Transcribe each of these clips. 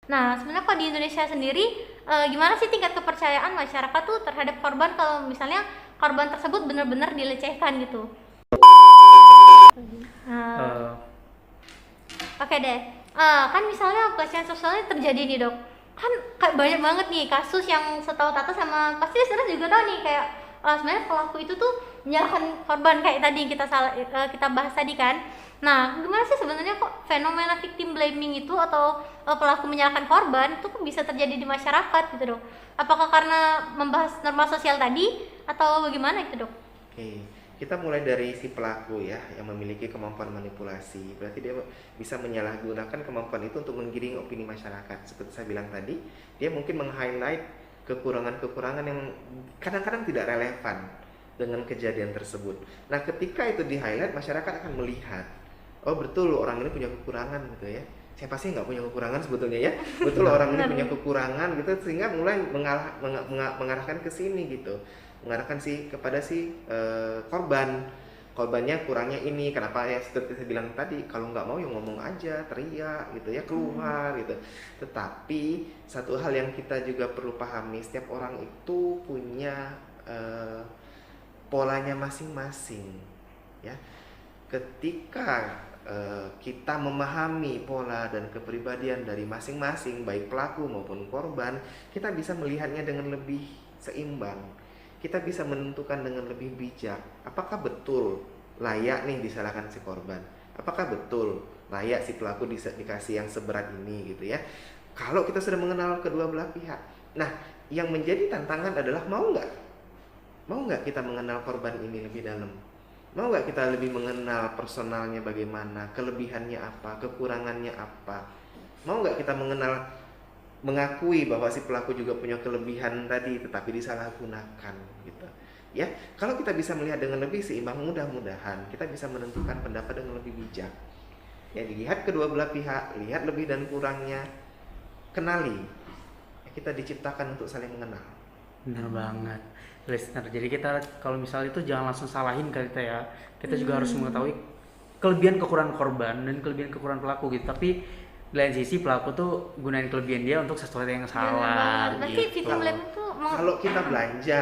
Nah, sebenarnya kalau di Indonesia sendiri, gimana sih tingkat kepercayaan masyarakat tuh terhadap korban kalau misalnya korban tersebut benar-benar dilecehkan gitu? Nah, Eh, oke deh. Kan misalnya pelecehan seksualnya terjadi nih dok. Kan kayak banyak banget nih kasus yang setahu Tata sama pasti listener juga tahu nih kayak sebenarnya pelaku itu tuh menyalahkan korban kayak tadi yang kita bahas tadi kan. Nah, gimana sih sebenarnya kok fenomena victim blaming itu atau pelaku menyalahkan korban itu kok bisa terjadi di masyarakat gitu dok? Apakah karena membahas norma sosial tadi atau bagaimana itu dok? Oke, kita mulai dari si pelaku ya yang memiliki kemampuan manipulasi. Berarti dia bisa menyalahgunakan kemampuan itu untuk menggiring opini masyarakat. Seperti saya bilang tadi, dia mungkin meng-highlight kekurangan-kekurangan yang kadang-kadang tidak relevan dengan kejadian tersebut. Nah, ketika itu di-highlight, masyarakat akan melihat, oh betul orang ini punya kekurangan gitu ya. Siapa sih nggak punya kekurangan sebetulnya ya? Betul orang ini punya kekurangan gitu, sehingga mulai mengarahkan ke sini gitu, mengarahkan kepada korbannya kurangnya ini, kenapa ya, seperti saya bilang tadi, kalau nggak mau ya ngomong aja, teriak gitu ya, keluar gitu. Tetapi satu hal yang kita juga perlu pahami, setiap orang itu punya polanya masing-masing ya. Ketika kita memahami pola dan kepribadian dari masing-masing, baik pelaku maupun korban, kita bisa melihatnya dengan lebih seimbang. Kita bisa menentukan dengan lebih bijak, apakah betul layak nih disalahkan si korban, apakah betul layak si pelaku dikasih yang seberat ini gitu ya. Kalau kita sudah mengenal kedua belah pihak, nah yang menjadi tantangan adalah mau nggak kita mengenal korban ini lebih dalam. Mau nggak kita lebih mengenal personalnya bagaimana, kelebihannya apa, kekurangannya apa. Mau nggak kita mengakui bahwa si pelaku juga punya kelebihan tadi, tetapi disalahgunakan gitu. Ya, kalau kita bisa melihat dengan lebih seimbang, mudah-mudahan kita bisa menentukan pendapat dengan lebih bijak. Ya, dilihat kedua belah pihak, lihat lebih dan kurangnya, kenali. Ya, kita diciptakan untuk saling mengenal. Bener banget, listener. Jadi kita kalau misalnya itu jangan langsung salahin ke kita ya. Kita juga harus mengetahui kelebihan kekurangan korban dan kelebihan kekurangan pelaku gitu. Tapi di lain sisi pelaku tuh gunain kelebihan dia untuk sesuatu yang salah Berarti gitu. victim blaming tuh Kalau kita belanja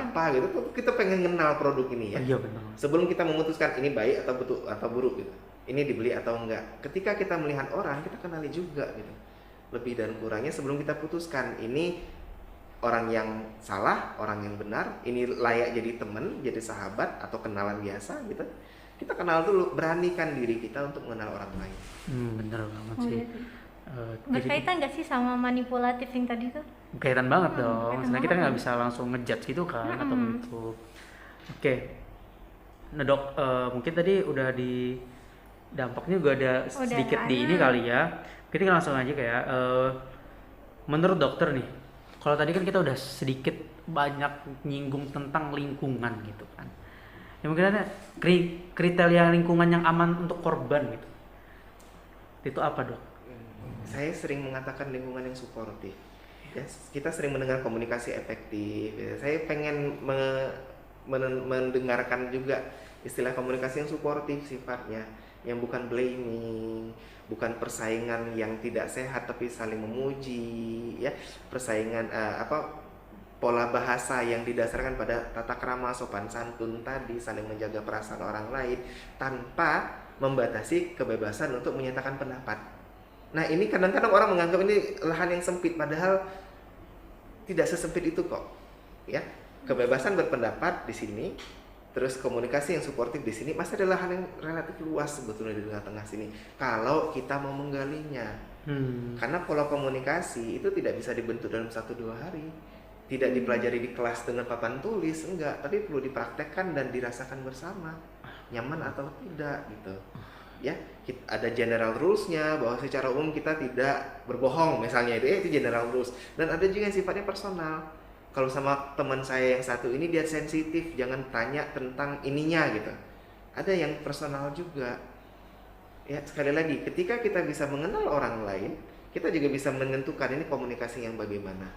apa gitu, kita pengen kenal produk ini ya. Iya benar. Sebelum kita memutuskan ini baik atau betul atau buruk gitu, ini dibeli atau enggak. Ketika kita melihat orang, kita kenali juga gitu, lebih dan kurangnya sebelum kita putuskan ini orang yang salah, orang yang benar, ini layak jadi teman, jadi sahabat atau kenalan biasa gitu. Kita kenal dulu, beranikan diri kita untuk mengenal orang lain. Bener banget Oh, sih. iya sih. Jadi Berkaitan nggak sih sama manipulatif yang tadi tuh? kaitan banget dong. Kaitan Sebenarnya kita banget. nggak bisa langsung ngejudge gitu kan atau bentuk. Oke. Nah dok, mungkin tadi udah di dampaknya juga ada Udah sedikit kan? di ini kali ya. Kita langsung aja kayak menurut dokter nih, kalau tadi kan kita udah sedikit banyak nyinggung tentang lingkungan gitu kan. Ya mungkin ada kriteria lingkungan yang aman untuk korban gitu. Itu apa dok? Saya sering mengatakan lingkungan yang suportif. Ya, kita sering mendengar komunikasi efektif. Ya, saya pengen mendengarkan juga istilah komunikasi yang suportif sifatnya, yang bukan blaming, bukan persaingan yang tidak sehat tapi saling memuji, ya, persaingan pola bahasa yang didasarkan pada tata krama sopan santun tadi, saling menjaga perasaan orang lain tanpa membatasi kebebasan untuk menyatakan pendapat. Nah, ini kadang-kadang orang menganggap ini lahan yang sempit, padahal tidak sesempit itu kok. Ya, kebebasan berpendapat di sini, terus komunikasi yang suportif di sini masih ada lahan yang relatif luas sebetulnya di tengah-tengah sini. Kalau kita mau menggalinya, karena pola komunikasi itu tidak bisa dibentuk dalam 1-2 hari, tidak dipelajari di kelas dengan papan tulis, enggak, tapi perlu dipraktekkan dan dirasakan bersama, nyaman atau tidak gitu. Ya, ada general rules-nya bahwa secara umum kita tidak berbohong misalnya, itu general rules, dan ada juga yang sifatnya personal. Kalau sama teman saya yang satu ini dia sensitif, jangan tanya tentang ininya gitu. Ada yang personal juga. Ya, sekali lagi, ketika kita bisa mengenal orang lain, kita juga bisa menentukan ini komunikasi yang bagaimana.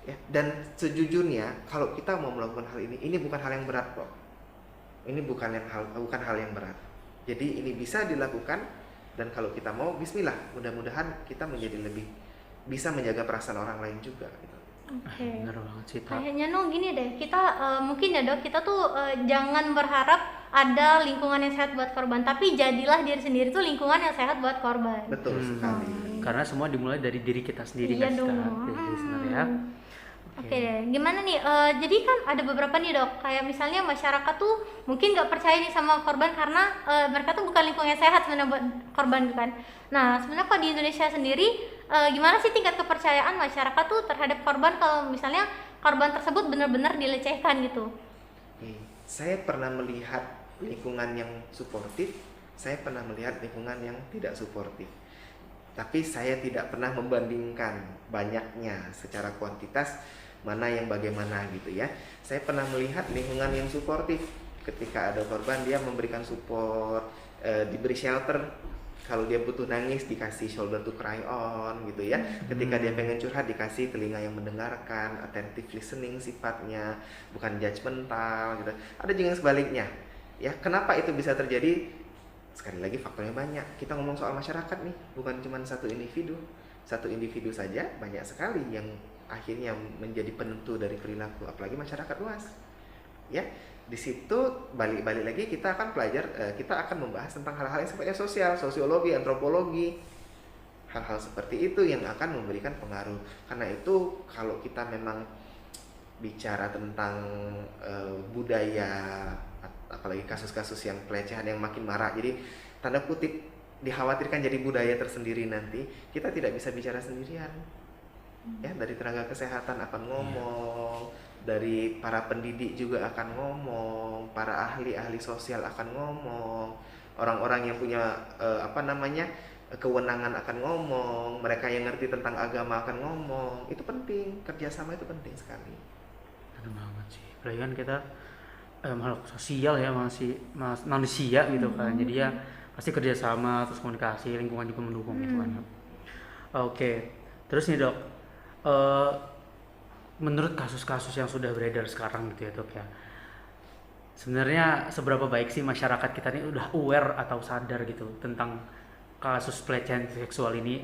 Ya, dan sejujurnya kalau kita mau melakukan hal ini bukan hal yang berat kok. Ini bukan hal yang berat. Jadi ini bisa dilakukan, dan kalau kita mau, bismillah, mudah-mudahan kita menjadi lebih bisa menjaga perasaan orang lain juga gitu. Oke. Bener banget sih, Tak. Kayaknya gini deh, kita mungkin ya dok, kita tuh jangan berharap ada lingkungan yang sehat buat korban, tapi jadilah diri sendiri tuh lingkungan yang sehat buat korban. Betul sekali. Karena semua dimulai dari diri kita sendiri, Iya nggak sih, dong. Tak? Dari diri sendiri ya. Oke deh, gimana nih? Jadi kan ada beberapa nih dok, kayak misalnya masyarakat tuh mungkin nggak percaya nih sama korban karena mereka tuh bukan lingkungan yang sehat sebenarnya buat korban kan. Nah sebenarnya kok di Indonesia sendiri gimana sih tingkat kepercayaan masyarakat tuh terhadap korban kalau misalnya korban tersebut benar-benar dilecehkan gitu? Oke. Saya pernah melihat lingkungan yang suportif, saya pernah melihat lingkungan yang tidak suportif. Tapi saya tidak pernah membandingkan banyaknya secara kuantitas mana yang bagaimana gitu ya. Saya pernah melihat lingkungan yang suportif, ketika ada korban dia memberikan support, diberi shelter, kalau dia butuh nangis dikasih shoulder to cry on gitu ya. Ketika dia pengen curhat dikasih telinga yang mendengarkan, attentive listening sifatnya, bukan judgmental gitu. Ada juga yang sebaliknya. Ya, kenapa itu bisa terjadi? Sekali lagi faktornya banyak. Kita ngomong soal masyarakat nih, bukan cuma satu individu. Satu individu saja banyak sekali yang akhirnya menjadi penentu dari perilaku, apalagi masyarakat luas. Ya, di situ balik lagi kita akan kita akan membahas tentang hal-hal yang sifatnya sosial, sosiologi, antropologi. Hal-hal seperti itu yang akan memberikan pengaruh. Karena itu kalau kita memang bicara tentang budaya, apalagi kasus-kasus yang pelecehan yang makin marak, jadi tanda kutip dikhawatirkan jadi budaya tersendiri nanti, kita tidak bisa bicara sendirian. Ya, dari tenaga kesehatan akan ngomong, dari para pendidik juga akan ngomong, para ahli-ahli sosial akan ngomong, orang-orang yang punya kewenangan akan ngomong, mereka yang ngerti tentang agama akan ngomong. Itu penting, kerjasama itu penting sekali. Bener banget sih. Apalagi kan kita makhluk sosial ya, masih manusia gitu kan. Jadi ya pasti kerjasama, terus komunikasi, lingkungan juga mendukung gitu kan. Oke. Terus nih dok, menurut kasus-kasus yang sudah beredar sekarang gitu ya dok ya, sebenarnya seberapa baik sih masyarakat kita ini udah aware atau sadar gitu tentang kasus pelecehan seksual ini,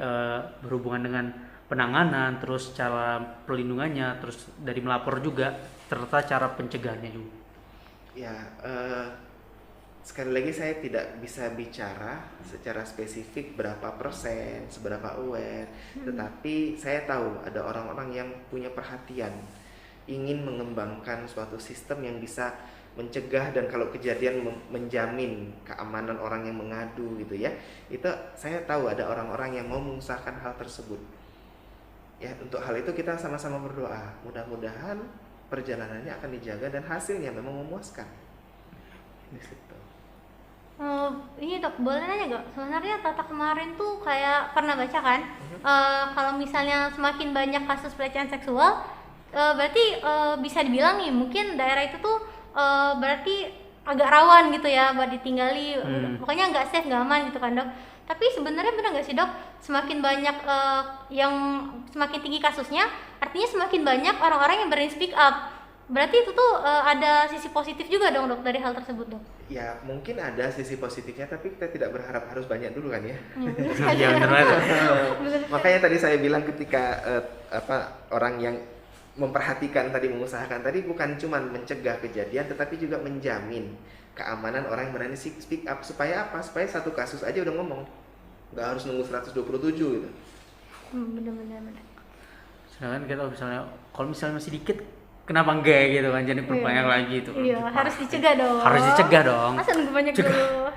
berhubungan dengan penanganan, terus cara perlindungannya, terus dari melapor juga, serta cara pencegahannya juga. Ya, sekali lagi saya tidak bisa bicara secara spesifik berapa persen, seberapa aware, tetapi saya tahu ada orang-orang yang punya perhatian, ingin mengembangkan suatu sistem yang bisa mencegah dan kalau kejadian menjamin keamanan orang yang mengadu gitu ya. Itu saya tahu ada orang-orang yang mau mengusahakan hal tersebut. Ya, untuk hal itu kita sama-sama berdoa. Mudah-mudahan perjalanannya akan dijaga dan hasilnya memang memuaskan. Di situ. Ini dok, boleh nanya gak? Sebenarnya Tata kemarin tuh kayak pernah baca kan, kalau misalnya semakin banyak kasus pelecehan seksual, berarti bisa dibilang nih mungkin daerah itu tuh berarti agak rawan gitu ya buat ditinggali, pokoknya nggak safe, nggak aman gitu kan dok. Tapi sebenarnya benar nggak sih dok, semakin banyak semakin tinggi kasusnya, artinya semakin banyak orang-orang yang berani speak up. Berarti itu tuh ada sisi positif juga dong dok dari hal tersebut dok? Ya mungkin ada sisi positifnya, tapi kita tidak berharap harus banyak dulu kan ya. Iya benar banget. Makanya tadi saya bilang ketika orang yang memperhatikan tadi, mengusahakan tadi, bukan cuma mencegah kejadian, tetapi juga menjamin keamanan orang yang berani speak up. Supaya apa? Supaya satu kasus aja udah ngomong, nggak harus nunggu 127 gitu. Bener. Sedangkan kita misalnya, kalau misalnya masih dikit, kenapa enggak gitu kan, jadi perbanyak lagi itu. Iya, harus dicegah dong. Harus dicegah dong. Masa nunggu banyak dulu?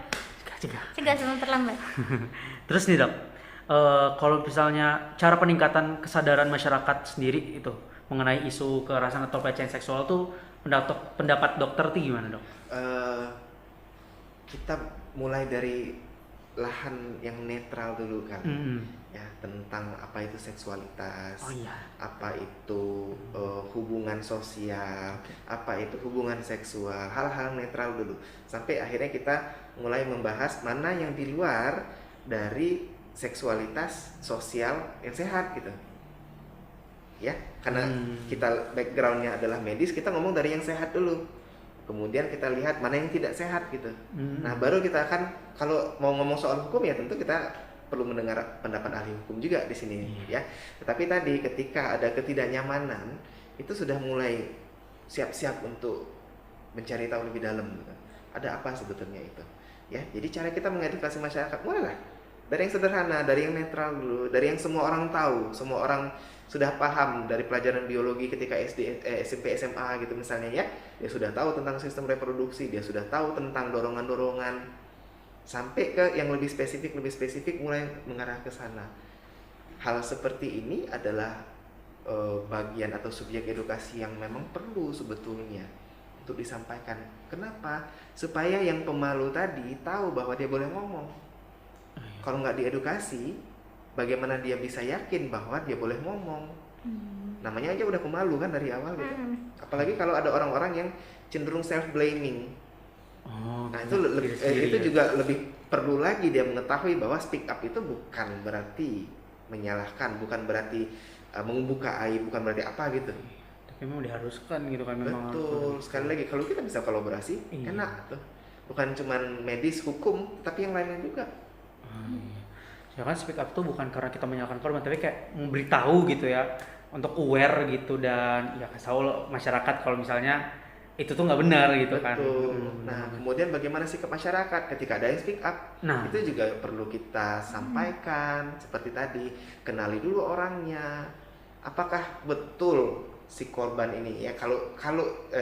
Cegah. Cegah sebelum terlambat. Terus nih dok, kalau misalnya cara peningkatan kesadaran masyarakat sendiri itu mengenai isu kekerasan atau pelecehan seksual tuh, pendapat dokter tuh gimana dok? Kita mulai dari lahan yang netral dulu kan. Ya, tentang apa itu seksualitas, apa itu hubungan sosial, apa itu hubungan seksual, hal-hal netral dulu, sampai akhirnya kita mulai membahas mana yang di luar dari seksualitas sosial yang sehat gitu ya. Karena kita backgroundnya adalah medis, kita ngomong dari yang sehat dulu, kemudian kita lihat mana yang tidak sehat gitu. Nah baru kita akan, kalau mau ngomong soal hukum ya tentu kita perlu mendengar pendapat ahli hukum juga di sini ya. Tetapi tadi ketika ada ketidaknyamanan itu sudah mulai siap-siap untuk mencari tahu lebih dalam gitu. Ada apa sebetulnya itu ya. Jadi cara kita mengedukasi masyarakat mulailah dari yang sederhana, dari yang netral dulu, dari yang semua orang tahu, semua orang sudah paham dari pelajaran biologi ketika SD, SMP, SMA gitu misalnya ya. Dia sudah tahu tentang sistem reproduksi, dia sudah tahu tentang dorongan-dorongan, sampai ke yang lebih spesifik mulai mengarah ke sana. Hal seperti ini adalah bagian atau subjek edukasi yang memang perlu sebetulnya untuk disampaikan. Kenapa? Supaya yang pemalu tadi tahu bahwa dia boleh ngomong. Kalau nggak diedukasi, bagaimana dia bisa yakin bahwa dia boleh ngomong? Namanya aja udah pemalu kan dari awal gitu. Apalagi kalau ada orang-orang yang cenderung self-blaming. Nah itu juga lebih perlu lagi dia mengetahui bahwa speak up itu bukan berarti menyalahkan, bukan berarti membuka aib, bukan berarti apa gitu. Tapi memang diharuskan gitu kan memang. Betul. Sekali lagi kalau kita bisa kolaborasi, enak tuh. Bukan cuman medis, hukum, tapi yang lainnya juga. Ya kan speak up tuh bukan karena kita menyalahkan korban, tapi kayak memberitahu gitu ya, untuk aware gitu dan ya kasih tahu masyarakat kalau misalnya itu tuh nggak benar gitu. Betul. Kan. Nah kemudian bagaimana sikap masyarakat ketika ada yang speak up? Nah itu juga perlu kita sampaikan seperti tadi, kenali dulu orangnya. Apakah betul si korban ini ya? Kalau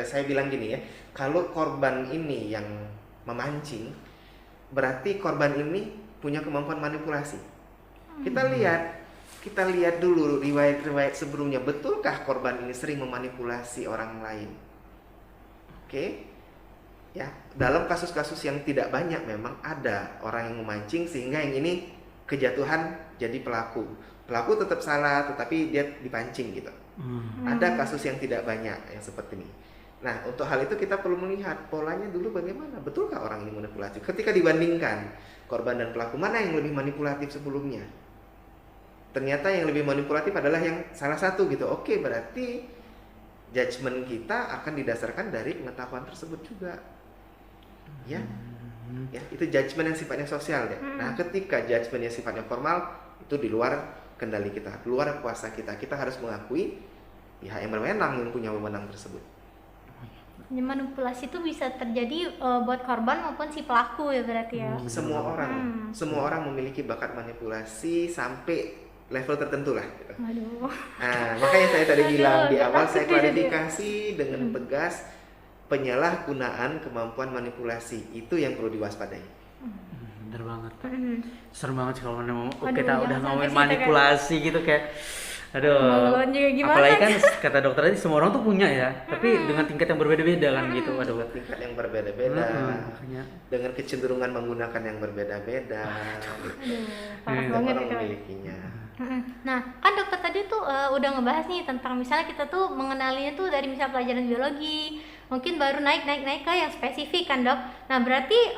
saya bilang gini ya, kalau korban ini yang memancing, berarti korban ini punya kemampuan manipulasi. Kita lihat dulu riwayat sebelumnya, betulkah korban ini sering memanipulasi orang lain? Oke. Ya, dalam kasus-kasus yang tidak banyak memang ada orang yang memancing sehingga yang ini kejatuhan jadi pelaku. Pelaku tetap salah tetapi dia dipancing gitu. Ada kasus yang tidak banyak yang seperti ini. Nah, untuk hal itu kita perlu melihat polanya dulu bagaimana. Betulkah orang ini manipulatif? Ketika dibandingkan korban dan pelaku, mana yang lebih manipulatif sebelumnya? Ternyata yang lebih manipulatif adalah yang salah satu gitu. Oke, berarti judgement kita akan didasarkan dari pengetahuan tersebut juga. Ya, itu judgement yang sifatnya sosial deh. Nah, ketika judgement yang sifatnya formal, itu di luar kendali kita, di luar kuasa kita. Kita harus mengakui pihak yang berwenang yang punya wewenang tersebut. Manipulasi itu bisa terjadi buat korban maupun si pelaku ya berarti ya. Semua orang memiliki bakat manipulasi sampai level tertentu lah gitu. Nah, makanya saya tadi bilang di awal, saya klarifikasi dengan tegas, penyalahgunaan kemampuan manipulasi itu yang perlu diwaspadai. Bener banget. Serem banget sih kalau kita udah ngomongin manipulasi gitu kayak aduh. Apalagi kan kata dokter tadi semua orang tuh punya ya, tapi dengan tingkat yang berbeda-beda kan gitu. Dengan tingkat yang berbeda-beda. Dengan kecenderungan menggunakan yang berbeda-beda. Orang memilikinya. Nah, kan dokter tadi tuh udah ngebahas nih tentang misalnya kita tuh mengenalinya tuh dari misal pelajaran biologi, mungkin baru naik ke yang spesifik kan dok. Nah berarti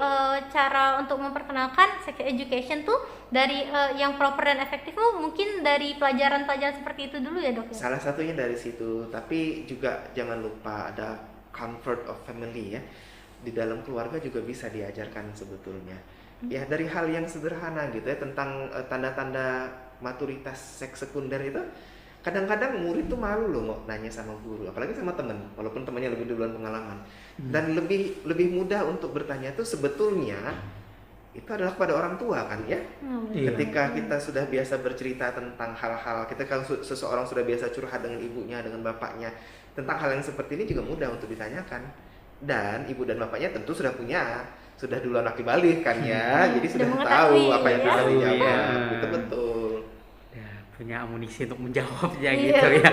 cara untuk memperkenalkan sex education tuh dari yang proper dan efektif tuh mungkin dari pelajaran-pelajaran seperti itu dulu ya dok ya? Salah satunya dari situ, tapi juga jangan lupa ada comfort of family ya. Di dalam keluarga juga bisa diajarkan sebetulnya. Ya dari hal yang sederhana gitu ya, tentang tanda-tanda maturitas seks sekunder itu. Kadang-kadang murid tuh malu loh mau nanya sama guru, apalagi sama teman, walaupun temannya lebih duluan pengalaman. Dan lebih mudah untuk bertanya tuh sebetulnya itu adalah kepada orang tua kan ya. Ketika kita sudah biasa bercerita tentang hal-hal, ketika seseorang sudah biasa curhat dengan ibunya, dengan bapaknya tentang hal yang seperti ini juga mudah untuk ditanyakan. Dan ibu dan bapaknya tentu sudah duluan laki balik kan ya, jadi sudah tahu apa yang harus dijawab. Itu betul. Punya amunisi untuk menjawabnya gitu ya.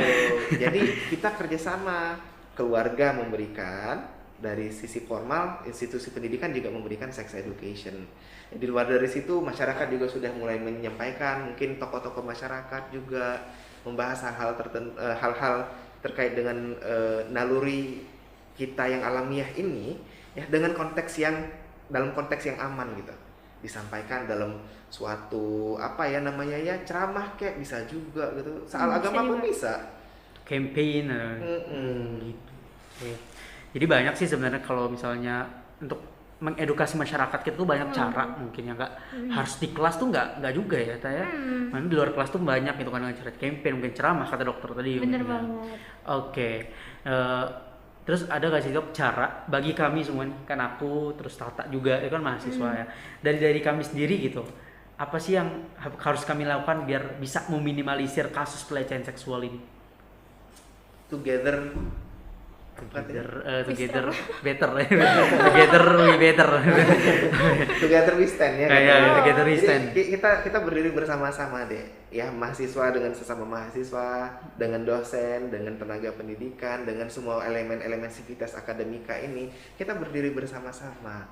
Jadi kita kerjasama, keluarga memberikan, dari sisi formal institusi pendidikan juga memberikan sex education. Di luar dari situ masyarakat juga sudah mulai menyampaikan, mungkin tokoh-tokoh masyarakat juga membahas hal-hal terkait dengan naluri kita yang alamiah ini ya, dengan dalam konteks yang aman gitu, disampaikan dalam suatu ceramah kayak bisa juga gitu, soal agama pun bisa, campaign gitu. Jadi banyak sih sebenarnya kalau misalnya untuk mengedukasi masyarakat kita tuh banyak cara mungkin ya nggak harus di kelas tuh nggak juga ya Taya. Memang di luar kelas tuh banyak gitu kan dengan cara campaign mungkin ceramah kata dokter tadi. Bener mungkin ya. banget. Oke. Terus ada gak sih dok cara bagi kami semua nih, kan aku terus Tata juga itu kan mahasiswa ya, dari kami sendiri gitu, apa sih yang harus kami lakukan biar bisa meminimalisir kasus pelecehan seksual ini? Together Together better together we better together we stand ya. together we stand. Jadi kita berdiri bersama-sama deh ya, mahasiswa dengan sesama mahasiswa, dengan dosen, dengan tenaga pendidikan, dengan semua elemen-elemen sivitas akademika ini, kita berdiri bersama-sama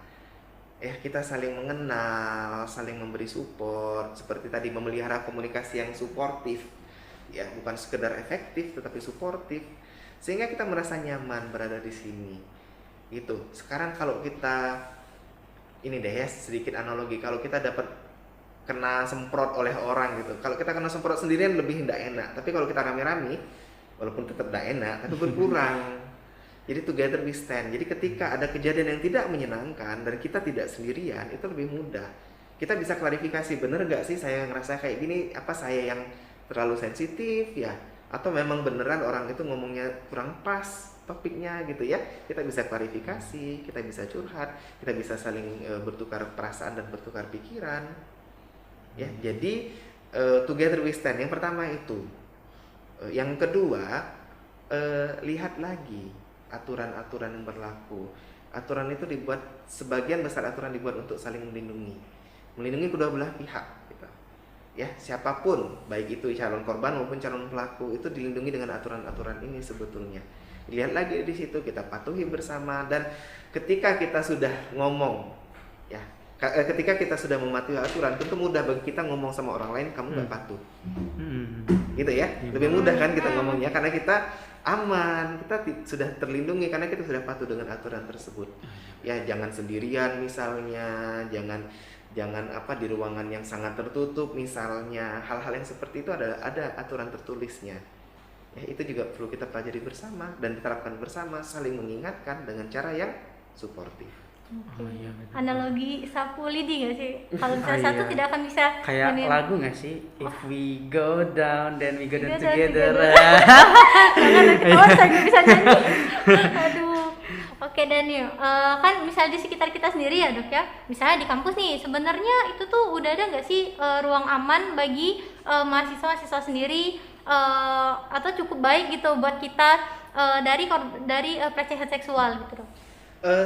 ya, kita saling mengenal, saling memberi support, seperti tadi memelihara komunikasi yang suportif ya, bukan sekedar efektif tetapi suportif, sehingga kita merasa nyaman berada di sini gitu. Sekarang kalau kita ini deh ya, sedikit analogi, kalau kita dapat kena semprot oleh orang gitu, kalau kita kena semprot sendirian lebih tidak enak, tapi kalau kita rame-rame walaupun tetap tidak enak tapi berkurang. Jadi together we stand. Jadi ketika ada kejadian yang tidak menyenangkan dan kita tidak sendirian, itu lebih mudah. Kita bisa klarifikasi, bener gak sih saya ngerasa kayak gini, apa saya yang terlalu sensitif ya, atau memang beneran orang itu ngomongnya kurang pas topiknya gitu ya. Kita bisa klarifikasi, kita bisa curhat, kita bisa saling bertukar perasaan dan bertukar pikiran ya. Jadi together we stand yang pertama itu. Yang kedua, lihat lagi aturan-aturan yang berlaku. Aturan itu dibuat, sebagian besar aturan dibuat untuk saling melindungi kedua belah pihak gitu. Ya, siapapun, baik itu calon korban maupun calon pelaku, itu dilindungi dengan aturan-aturan ini sebetulnya. Lihat lagi di situ, kita patuhi bersama, dan ketika kita sudah ngomong, ya, ketika kita sudah mematuhi aturan, tentu mudah bagi kita ngomong sama orang lain, kamu nggak patuh, gitu ya. Lebih mudah kan kita ngomongnya, karena kita aman, kita sudah terlindungi karena kita sudah patuh dengan aturan tersebut. Ya, jangan sendirian misalnya, jangan di ruangan yang sangat tertutup misalnya. Hal-hal yang seperti itu ada aturan tertulisnya ya, itu juga perlu kita pelajari bersama dan diterapkan bersama, saling mengingatkan dengan cara yang suportif. Iya, analogi sapu lidi gak sih? Kalau misalnya satu tidak akan bisa kayak lagu gak sih? If we go down then we go down together. Oh, saya gak bisa nyanyi. Aduh. Oke Daniel, kan misalnya di sekitar kita sendiri ya dok ya, misalnya di kampus nih, sebenarnya itu tuh udah ada nggak sih ruang aman bagi mahasiswa sendiri, atau cukup baik gitu buat kita dari pelecehan seksual gitu dok?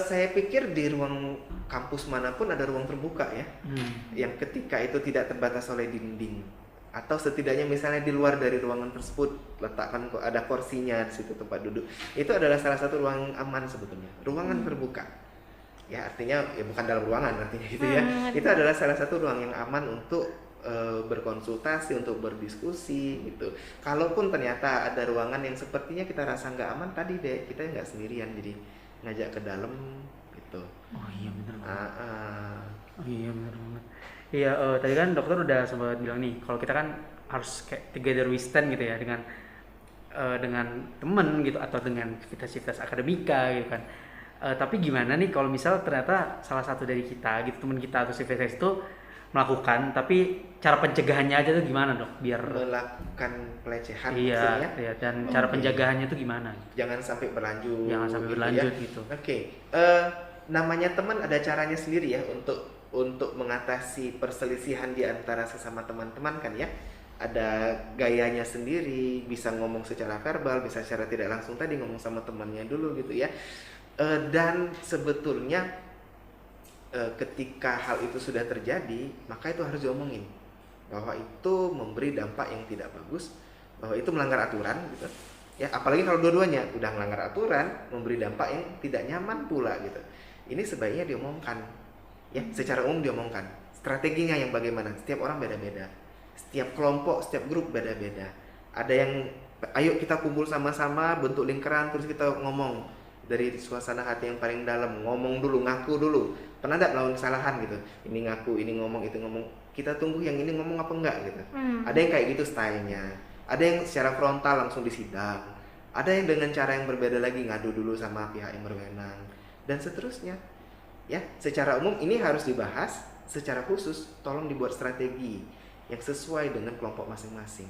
Saya pikir di ruang kampus manapun ada ruang terbuka ya, yang ketika itu tidak terbatas oleh dinding, atau setidaknya misalnya di luar dari ruangan tersebut letakkan ada kursinya di situ tempat duduk, itu adalah salah satu ruang aman sebetulnya, ruangan terbuka ya, artinya ya bukan dalam ruangan artinya gitu ya, itu adalah salah satu ruang yang aman untuk berkonsultasi, untuk berdiskusi gitu. Kalaupun ternyata ada ruangan yang sepertinya kita rasa nggak aman, tadi deh kita nggak sendirian, jadi ngajak ke dalam gitu. Oh iya benar banget. Oh iya benar banget. Iya, tadi kan dokter udah sempat bilang nih, kalau kita kan harus kayak together we stand gitu ya, dengan teman gitu atau dengan aktivitas akademika gitu kan. Tapi gimana nih kalau misal ternyata salah satu dari kita gitu, teman kita atau aktivitas itu melakukan, tapi cara pencegahannya aja tuh gimana dok? Biar melakukan pelecehan maksudnya? Iya, dan cara pencegahannya tuh gimana? Jangan sampai berlanjut. Jangan sampai berlanjut gitu. Oke. Namanya teman ada caranya sendiri ya untuk mengatasi perselisihan di antara sesama teman-teman kan ya. Ada gayanya sendiri, bisa ngomong secara verbal, bisa secara tidak langsung, tadi ngomong sama temannya dulu gitu ya. Dan sebetulnya ketika hal itu sudah terjadi, maka itu harus diomongin bahwa itu memberi dampak yang tidak bagus, bahwa itu melanggar aturan gitu. Ya, apalagi kalau dua-duanya udah melanggar aturan, memberi dampak yang tidak nyaman pula gitu. Ini sebaiknya diomongkan. Ya, secara umum diomongkan. Strateginya yang bagaimana? Setiap orang beda-beda. Setiap kelompok, setiap grup beda-beda. Ada yang ayo kita kumpul sama-sama, bentuk lingkaran, terus kita ngomong dari suasana hati yang paling dalam, ngomong dulu, ngaku dulu. Pernah enggak melawan kesalahan gitu? Ini ngaku, ini ngomong, itu ngomong. Kita tunggu yang ini ngomong apa enggak gitu. Ada yang kayak gitu stylenya. Ada yang secara frontal langsung disidang. Ada yang dengan cara yang berbeda lagi, ngadu dulu sama pihak yang berwenang, dan seterusnya. Ya, secara umum ini harus dibahas, secara khusus tolong dibuat strategi yang sesuai dengan kelompok masing-masing.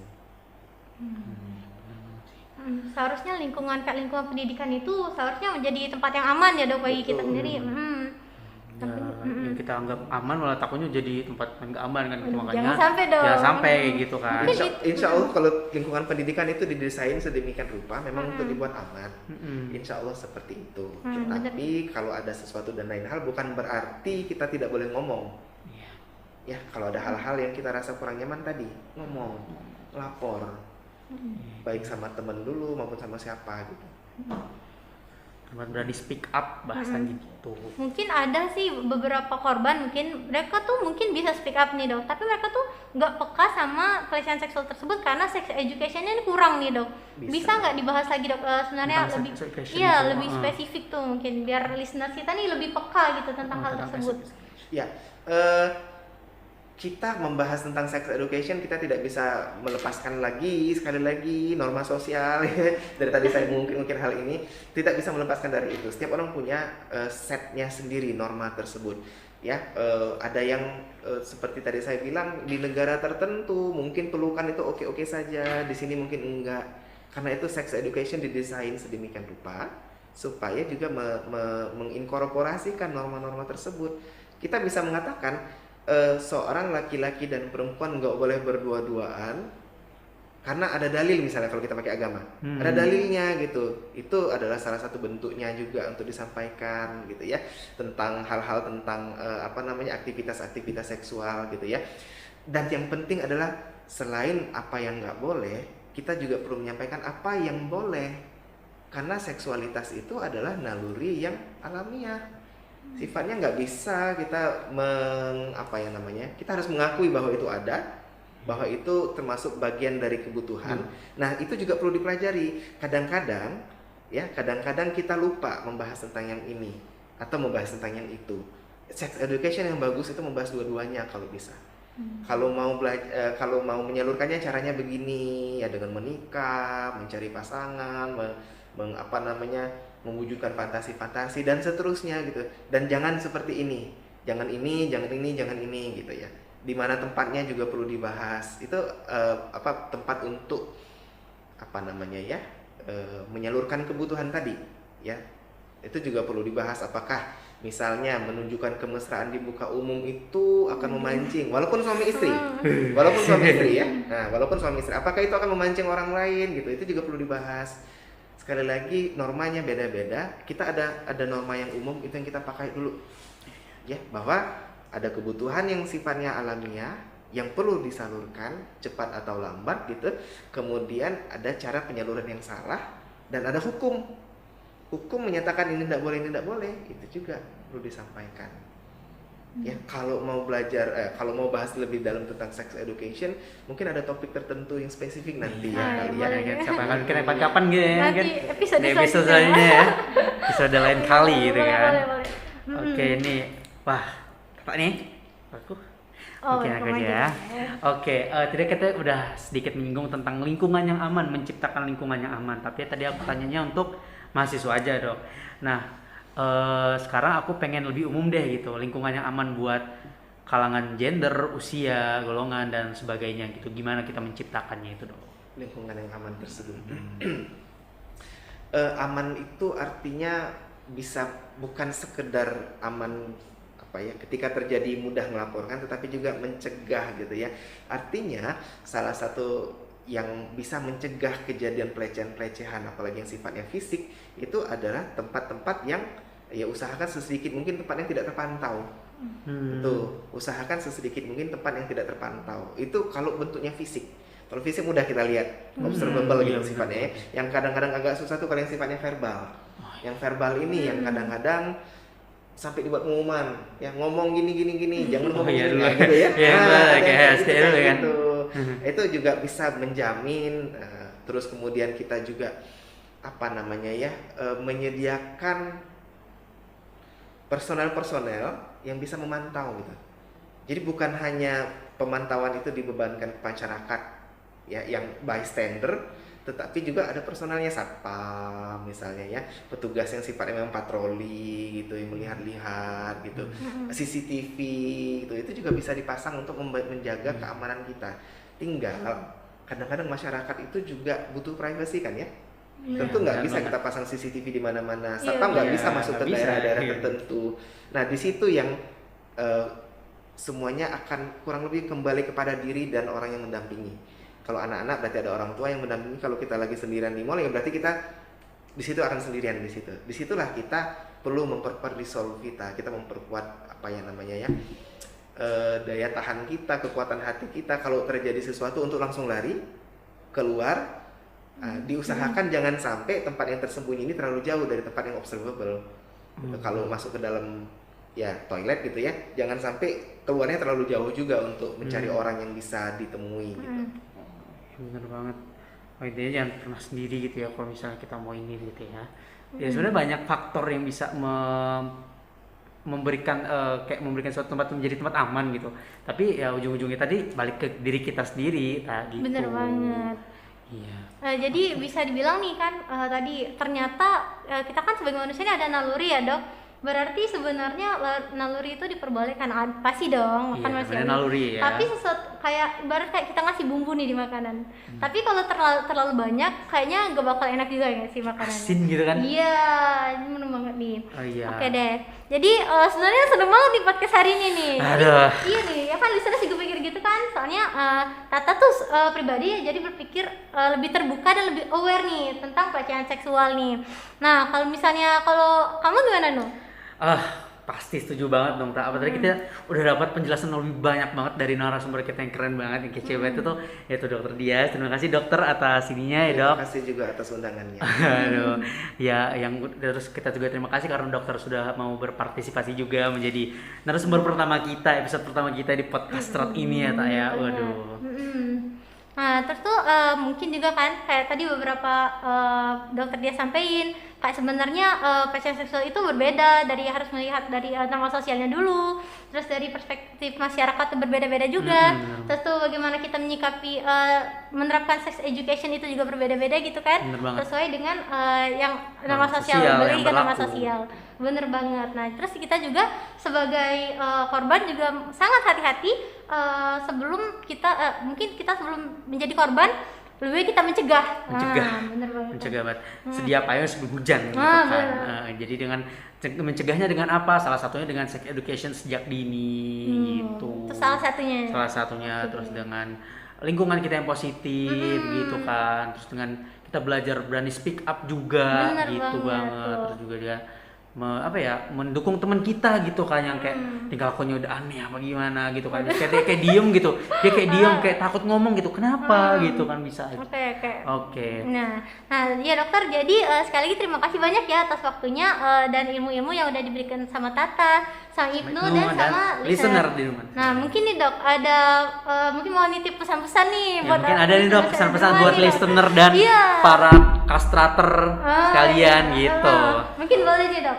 Seharusnya lingkungan pendidikan itu seharusnya menjadi tempat yang aman ya dok bagi kita Betul. sendiri. Ya, yang kita anggap aman malah takutnya jadi tempat yang nggak aman kan gitu, makanya Jangan sampai dong. jangan sampai gitu kan. Mungkin Insya Allah kalau lingkungan pendidikan itu didesain sedemikian rupa memang untuk dibuat aman. Insya Allah seperti itu. Tapi kalau ada sesuatu dan lain hal bukan berarti kita tidak boleh ngomong. Ya, kalau ada hal-hal yang kita rasa kurang nyaman tadi, ngomong, lapor. Baik sama teman dulu maupun sama siapa gitu. Berani speak up bahasanya gitu. Mungkin ada sih beberapa korban, mungkin mereka tuh mungkin bisa speak up nih dok, tapi mereka tuh nggak peka sama pelecehan seksual tersebut karena sex education-nya ini kurang nih dok. Bisa nggak dibahas lagi dok? Sebenarnya Tentang lebih, sex education iya itu, lebih spesifik tuh mungkin biar listeners kita nih lebih peka gitu tentang hal tersebut. Ya, kita membahas tentang sex education, kita tidak bisa melepaskan lagi sekali lagi norma sosial. Dari tadi saya mungkin hal ini tidak bisa melepaskan dari itu. Setiap orang punya setnya sendiri norma tersebut. Ya, ada yang seperti tadi saya bilang di negara tertentu mungkin pelukan itu oke-oke saja, di sini mungkin enggak. Karena itu sex education didesain sedemikian rupa supaya juga menginkorporasikan norma-norma tersebut. Kita bisa mengatakan seorang laki-laki dan perempuan nggak boleh berdua-duaan karena ada dalil, misalnya kalau kita pakai agama ada dalilnya gitu. Itu adalah salah satu bentuknya juga untuk disampaikan gitu ya, tentang hal-hal tentang aktivitas-aktivitas seksual gitu ya. Dan yang penting adalah selain apa yang nggak boleh, kita juga perlu menyampaikan apa yang boleh, karena seksualitas itu adalah naluri yang alamiah. Sifatnya nggak bisa kita kita harus mengakui bahwa itu ada, bahwa itu termasuk bagian dari kebutuhan. Nah, itu juga perlu dipelajari. Kadang-kadang kita lupa membahas tentang yang ini atau membahas tentang yang itu. Sex education yang bagus itu membahas dua-duanya kalau bisa. Kalau mau menyalurkannya caranya begini ya, dengan menikah, mencari pasangan, mewujudkan fantasi-fantasi dan seterusnya gitu. Dan jangan seperti ini, jangan ini gitu ya. Di mana tempatnya juga perlu dibahas. Itu tempat untuk menyalurkan kebutuhan tadi ya. Itu juga perlu dibahas, apakah misalnya menunjukkan kemesraan di muka umum itu akan memancing, walaupun suami istri ya. Nah, walaupun suami istri, apakah itu akan memancing orang lain gitu. Itu juga perlu dibahas. Sekali lagi, normanya beda-beda. Kita ada norma yang umum, itu yang kita pakai dulu ya, bahwa ada kebutuhan yang sifatnya alamiah yang perlu disalurkan cepat atau lambat gitu. Kemudian ada cara penyaluran yang salah, dan ada hukum menyatakan ini tidak boleh, itu juga perlu disampaikan ya. Kalau mau kalau mau bahas lebih dalam tentang sex education, mungkin ada topik tertentu yang spesifik nanti ya kali ya. Kapan gitu ya, nanti episode selanjutnya ya, episode lain kali gitu kan. Boleh. Oke, ini wah apa nih aku mungkin aja ya. Oke, tadi kita udah sedikit menyinggung tentang lingkungan yang aman, menciptakan lingkungan yang aman. Tapi tadi aku tanyanya untuk mahasiswa aja dok. Nah, sekarang aku pengen lebih umum deh gitu, lingkungan yang aman buat kalangan gender, usia, golongan dan sebagainya gitu. Gimana kita menciptakannya itu dok? Lingkungan yang aman tersebut. Aman itu artinya bisa bukan sekedar aman ketika terjadi mudah melaporkan, tetapi juga mencegah gitu ya. Artinya salah satu yang bisa mencegah kejadian pelecehan apalagi yang sifatnya fisik itu adalah tempat-tempat yang ya usahakan sesedikit mungkin tempat yang tidak terpantau. Itu usahakan sesedikit mungkin tempat yang tidak terpantau. Itu kalau bentuknya fisik. Kalau fisik mudah kita lihat, observable gitu sifatnya ya. Yang kadang-kadang agak susah tuh kalau yang sifatnya verbal. Yang verbal ini yang kadang-kadang sampai dibuat pengumuman ya, ngomong gini jangan ngomong gitu ya. Kayak gitu. Itu juga bisa menjamin. Terus kemudian kita juga menyediakan personel yang bisa memantau gitu. Jadi bukan hanya pemantauan itu dibebankan ke masyarakat ya, yang bystander, tetapi juga ada personalnya satpam misalnya ya, petugas yang sifatnya memang patroli gitu, yang melihat-lihat gitu, CCTV gitu, itu juga bisa dipasang untuk menjaga keamanan kita. Tinggal kadang-kadang masyarakat itu juga butuh privacy kan ya. Tentu nggak benar bisa banget. kita pasang CCTV di mana-mana. Iya, Satpam nggak Iya, bisa masuk ke nggak bisa, daerah-daerah iya. tertentu. Nah, di situ yang eh, semuanya akan kurang lebih kembali kepada diri dan orang yang mendampingi. Kalau anak-anak berarti ada orang tua yang mendampingi. Kalau kita lagi sendirian di mall ya berarti kita di situ akan sendirian di situ. Disitulah kita perlu memperkuat resolve kita. Kita memperkuat apa yang namanya ya, daya tahan kita, kekuatan hati kita. Kalau terjadi sesuatu untuk langsung lari keluar. Diusahakan jangan sampai tempat yang tersembunyi ini terlalu jauh dari tempat yang observable. Gitu. Kalau masuk ke dalam ya toilet gitu ya, jangan sampai keluarnya terlalu jauh juga untuk mencari orang yang bisa ditemui gitu. Bener banget. Oh, intinya jangan pernah sendiri gitu ya kalau misalnya kita mau ini gitu ya. Ya sebenarnya banyak faktor yang bisa memberikan kayak memberikan suatu tempat menjadi tempat aman gitu. Tapi ya ujung-ujungnya tadi balik ke diri kita sendiri gitu. Bener banget. Iya. Jadi bisa dibilang nih kan tadi ternyata kita kan sebagai manusia ini ada naluri ya dok. Berarti sebenarnya naluri itu diperbolehkan, pasti dong makan Iya, manusia. namanya naluri ya. Tapi sesuatu kayak ibarat kayak kita ngasih bumbu nih di makanan. Tapi kalau terlalu banyak kayaknya gak bakal enak juga ya sih makanannya. Asin gitu kan? Iya, ini bener banget nih. Oh iya. Oke deh. Jadi sebenarnya seneng banget nih podcast hari ini nih. Aduh. Iya nih, ya kan listeners juga pikir gitu kan. Soalnya Tata tuh pribadi ya jadi berpikir lebih terbuka dan lebih aware nih tentang pelecehan seksual nih. Nah, kalau misalnya kalau kamu gimana Nuh? Pasti setuju banget dong, Tak. Tadi kita udah dapat penjelasan lebih banyak banget dari narasumber kita yang keren banget, yang kece banget itu yaitu Dokter Dias. Terima kasih dokter atas ininya ya, Dok. Terima kasih juga atas undangannya. Aduh, ya yang terus kita juga terima kasih karena dokter sudah mau berpartisipasi juga menjadi narasumber pertama kita, episode pertama kita di podcast Strat ini ya, Tak ya. Waduh. Nah, terus tuh mungkin juga kan kayak tadi beberapa dokter dia sampein kayak sebenarnya pelecehan seksual itu berbeda dari harus melihat dari norma sosialnya dulu, terus dari perspektif masyarakat itu berbeda-beda juga. Terus tuh bagaimana kita menyikapi menerapkan sex education itu juga berbeda-beda gitu kan, Bener banget. sesuai dengan yang norma Norma sosial, sosial balik yang ke norma berlaku. sosial. Bener banget. Nah, terus kita juga sebagai korban juga sangat hati-hati sebelum kita mungkin kita sebelum menjadi korban lebih baik kita mencegah. Bener banget. Mencegah banget. Sedia payung sebelum hujan gitu Ah, kan. bener. Jadi dengan mencegahnya dengan apa? Salah satunya dengan sex education sejak dini gitu. Itu salah satunya. Salah satunya terus dengan lingkungan kita yang positif gitu kan. Terus dengan kita belajar berani speak up juga Bener gitu banget banget. tuh. Terus juga dia mendukung teman kita gitu kan yang kayak tinggal lakunya udah aneh apa gimana gitu kan. Kayak diem gitu. Dia kayak diem kayak takut ngomong gitu. Kenapa gitu kan bisa. Oke. Nah, ya dokter. Jadi sekali lagi terima kasih banyak ya atas waktunya dan ilmu-ilmu yang udah diberikan sama Tata, sama Ibnu dan sama listener di rumah. Nah, mungkin nih dok ada mungkin mau nitip pesan-pesan nih Ya, buat mungkin ada nih dok pesan-pesan semua buat nih, Dok. listener dan Iya. para kastrater sekalian iya. gitu. Mungkin boleh nih dok.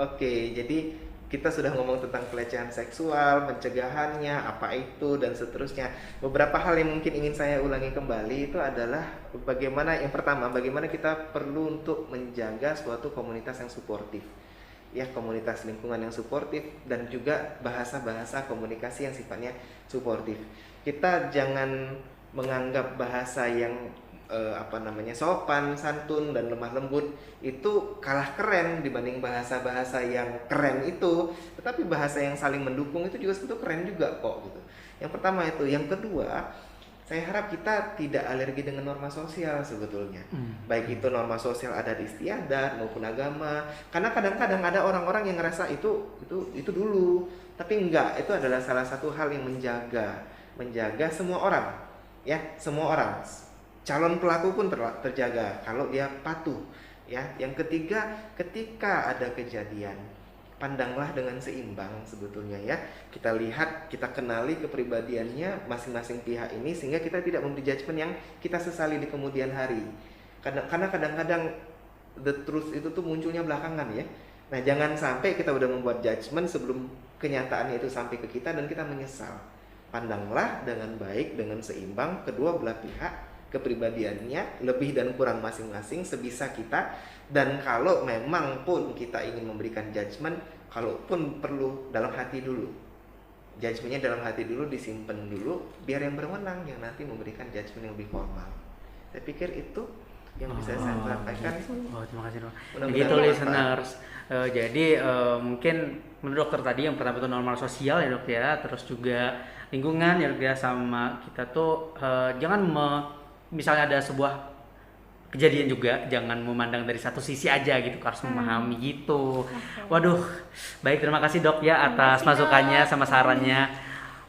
Oke, jadi kita sudah ngomong tentang pelecehan seksual, pencegahannya, apa itu, dan seterusnya. Beberapa hal yang mungkin ingin saya ulangi kembali itu adalah bagaimana, yang pertama, bagaimana kita perlu untuk menjaga suatu komunitas yang suportif. Ya, komunitas lingkungan yang suportif dan juga bahasa-bahasa komunikasi yang sifatnya suportif. Kita jangan menganggap bahasa yang sopan, santun dan lemah lembut itu kalah keren dibanding bahasa-bahasa yang keren itu, tetapi bahasa yang saling mendukung itu juga sebetulnya keren juga kok gitu. Yang pertama itu, yang kedua, saya harap kita tidak alergi dengan norma sosial sebetulnya. Baik itu norma sosial adat istiadat maupun agama. Karena kadang-kadang ada orang-orang yang ngerasa itu dulu, tapi enggak, itu adalah salah satu hal yang menjaga semua orang. Ya, semua orang. Calon pelaku pun terjaga kalau dia patuh. Ya, yang ketiga, ketika ada kejadian, pandanglah dengan seimbang sebetulnya ya. Kita lihat, kita kenali kepribadiannya masing-masing pihak ini sehingga kita tidak memberi judgement yang kita sesali di kemudian hari. Karena kadang-kadang the truth itu tuh munculnya belakangan ya. Nah, jangan sampai kita udah membuat judgement sebelum kenyataannya itu sampai ke kita dan kita menyesal. Pandanglah dengan baik, dengan seimbang kedua belah pihak kepribadiannya, lebih dan kurang masing-masing sebisa kita. Dan kalau memang pun kita ingin memberikan judgement, kalaupun perlu dalam hati dulu, judgementnya dalam hati dulu, disimpan dulu, biar yang berwenang yang nanti memberikan judgement yang lebih formal. Saya pikir itu yang bisa saya sampaikan. Oh, terima kasih dok. Mudah-mudahan Begitu bermanfaat. listeners. Jadi mungkin menurut dokter tadi yang pertama itu normal sosial ya dok ya, terus juga lingkungan ya dok ya, sama kita tuh jangan misalnya ada sebuah kejadian juga jangan memandang dari satu sisi aja gitu, harus memahami gitu. Waduh, baik, terima kasih dok ya atas masukannya sama sarannya.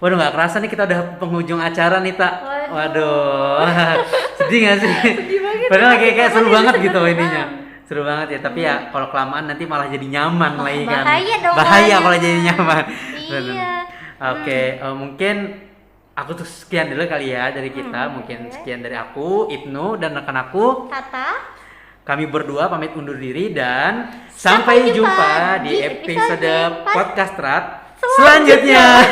Waduh, nggak kerasa nih kita udah penghujung acara nih tak. Waduh, sedih nggak sih? Sedih banget. Padahal kayak seru banget gitu ininya. Seru banget ya, tapi ya kalau kelamaan nanti malah jadi nyaman lagi kan. Bahaya dong. Bahaya kalau jadi nyaman. Iya. Oke, mungkin aku tuh sekian dulu kali ya dari kita. Mungkin sekian dari aku, Ibnu, dan rekan aku. Tata. Kami berdua pamit undur diri dan sampai jumpa di episode podcast Rat selanjutnya.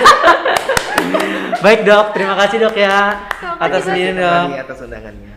Baik dok, terima kasih dok ya Terima kasih, atas Dok. ini dok. Atas undangannya.